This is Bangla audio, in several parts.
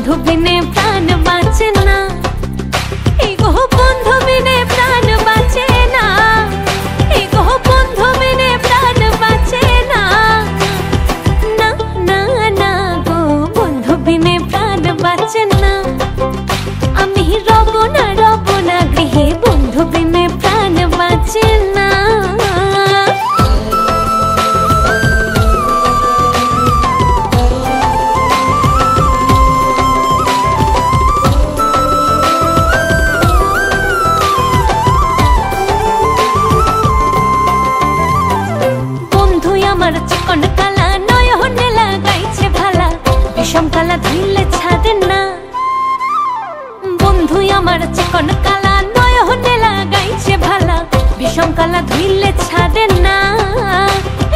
বন্ধু বিনে প্রাণ বাঁচে না, এই গো বন্ধু বিনে প্রাণ বাঁচে না, এই গো বন্ধু বিনে প্রাণ বাঁচে না। না না না গো বন্ধু বিনে প্রাণ বাঁচে না, আমি রব না গৃহে বন্ধু বিনে প্রাণ বাঁচে না। আমার চিকন কালা নয়নে লাগাইছে ভালা, বিষম কালা ধুইলে ছাড়ে না। বন্ধু আমার চিকন কালা নয়নে লাগাইছে ভালা, বিষম কালা ধুইলে ছাড়ে না,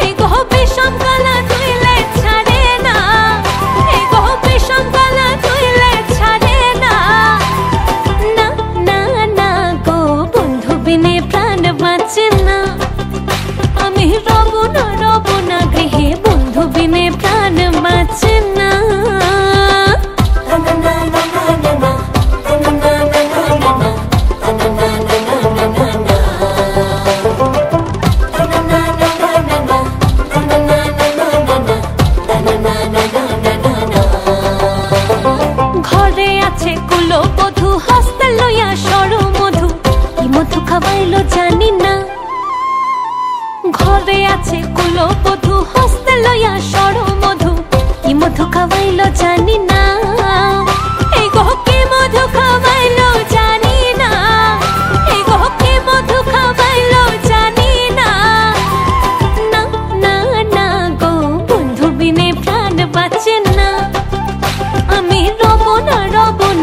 এই গো বিষম কালা ধুইলে ছাড়ে না, এই গো বিষম কালা ধুইলে ছাড়ে না। না না না গো বন্ধু বিনে প্রাণ বাঁচে না, আমি রব না গৃহে বন্ধু বিনে প্রাণ বাঁচে না। ঘরে আছে কুলো বধূ, হস্তে লইয়া সর মধু, কি মধু খাওয়াইলো জানি না। ঘরে আছে কুলো বধূ, হস্তে লইয়া সর মধু, কি মধু খাওয়াইলো জানি না, এই গো কি মধু খাওয়াইলো জানি না, এই গো কি মধু খাওয়াইলো জানি না। না না না গো বন্ধু বিনে প্রাণ বাঁচে না, আমি রব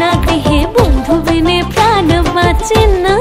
না গৃহে বন্ধু বিনে প্রাণ বাঁচে না।